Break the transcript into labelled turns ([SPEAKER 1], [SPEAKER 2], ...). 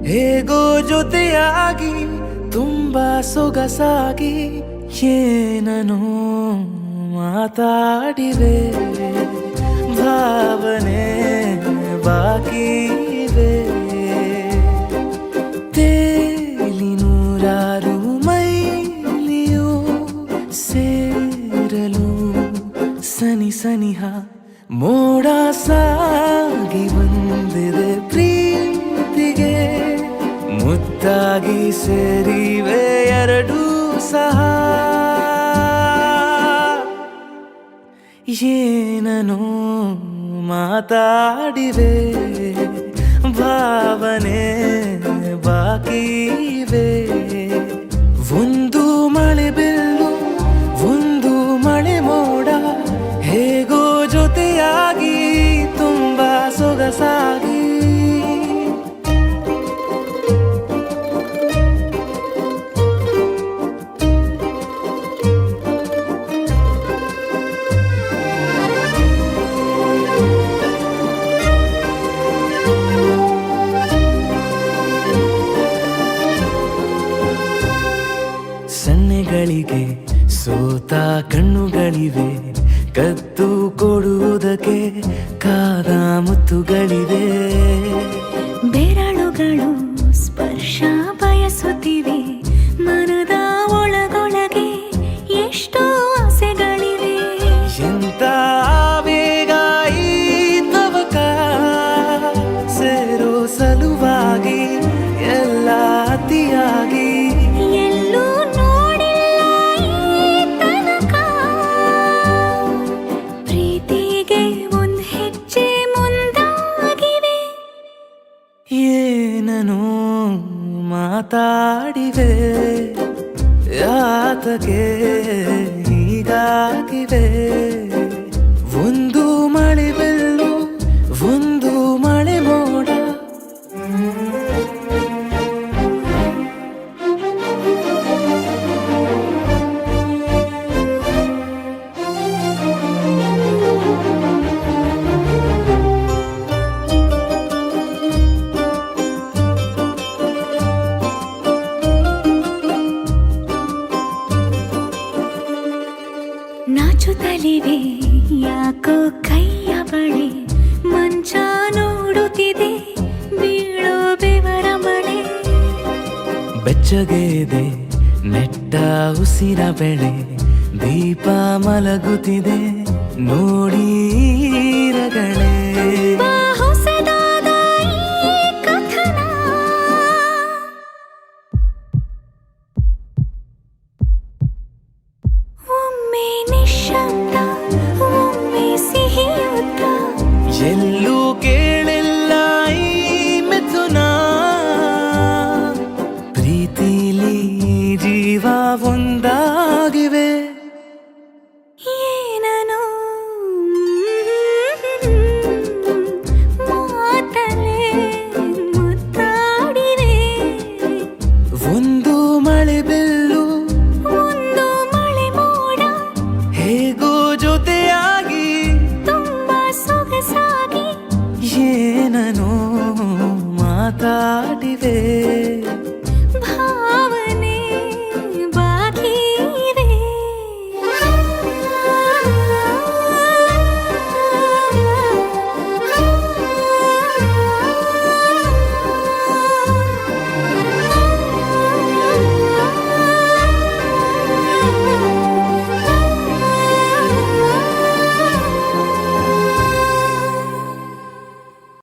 [SPEAKER 1] ಹೇಗೋ ಜೊತೆಯಾಗಿ ತುಂಬಾ ಸೊಗಸಾಗಿ ಏನನೋ ಮಾತಾಡಿವೆ ಭಾವನೆ ಬಾಕಿ ಇವೆ ತೇಲಿ ನೂರಾರು ಮೈಲಿಯೋ ಸೇರಲು ಸನಿ ಸನಿಹ ಮೋಡ ಸಾಗಿ ಬಂದಿದೆ ಪ್ರೀತಿಗೆ ಮುದ್ದಾಗಿ ಸೇರಿವೆ ಎರಡೂ ಸಹ ಏನನೋ ಮಾತಾಡಿವೆ ಭಾವನೆ ಬಾಕಿ ಇವೆ ಒಂದು ಮಳೆ ಬಿಲ್ಲು ಒಂದು ಮಳೆ ಮೋಡ ಹೇಗೋ ಜೊತೆಯಾಗಿ ತುಂಬಾ ಸೊಗಸಾಗಿ ಸನ್ನೆಗಳಿಗೆ ಸೋತ ಕಣ್ಣುಗಳಿವೆ ಕದ್ದು ಕೊಡುವುದಕ್ಕೆ ಕಾದ ಮುತ್ತುಗಳಿವೆ
[SPEAKER 2] ಬೆರಳುಗಳು ಸ್ಪರ್ಶ ಬಯಸುತ್ತಿವೆ ಮನದ ಒಳಗೊಳಗೆ ಎಷ್ಟೋ ಆಸೆಗಳಿವೆ
[SPEAKER 1] ಎಂತ ಆವೇಗ ಈ ತವಕ ಸೇರೋ ಸಲುವಾಗಿ ಎಲ್ಲ ಅತಿಯಾಗಿ
[SPEAKER 2] ಎಲ್ಲೂ ನೋಡಿಲ್ಲ ಈ ತನಕ ಪ್ರೀತಿಗೆ ಒಂದ್ ಹೆಜ್ಜೆ ಮುಂದಾಗಿವೆ
[SPEAKER 1] ಏನನೋ ಮಾತಾಡಿವೆ ಯಾತಕ್ಕೆ ಹೀಗಾಗಿವೆ ಒಂದು ಮಳೆ ಬಿಲ್ಲು ಒಂದು ಮಳೆ ಮೋಡ
[SPEAKER 2] ನಾಚುತ್ತಲಿವೆ ಯಾಕೋ ಕೈಯ ಬಳೆ ಮಂಚ ನೋಡುತ್ತಿದೆ ಬೀಳೋ ಬೆವರ ಮಳೆ
[SPEAKER 1] ಬೆಚ್ಚಗೆದೆ ನೆಟ್ಟ ಉಸಿರ ಬೆಳೆ ದೀಪ ಮಲಗುತ್ತಿದೆ ನೋಡಿ ರಗಳೇ
[SPEAKER 2] ಹೊಸದಾದ ಈ ಕಥನ ಒಮ್ಮೆ ನಿಶಬ್ದ ಒಮ್ಮೆ ಸಿಹಿಯುತ್ತ
[SPEAKER 1] ಎಲ್ಲೂ ಕೇಳಿಲ್ಲ ಈ ಮಿಥುನ ಪ್ರೀತಿಲಿ ಜೀವ ಒಂದಾಗಿವೆ
[SPEAKER 2] ಏನನೋ ಮಾತಲೆ ಮುತ್ತಾಡಿವೆ
[SPEAKER 1] ಒಂದು ಮಳೆ ಬಿಲ್ಲು
[SPEAKER 2] ಒಂದು ಮಳೆ ಮೋಡ
[SPEAKER 1] ಹೇಗೋ ಜೊತೆಯಾಗಿ
[SPEAKER 2] ತುಂಬಾ ಸೊಗಸಾಗಿ
[SPEAKER 1] ಏನನೋ ಮಾತಾಡಿವೆ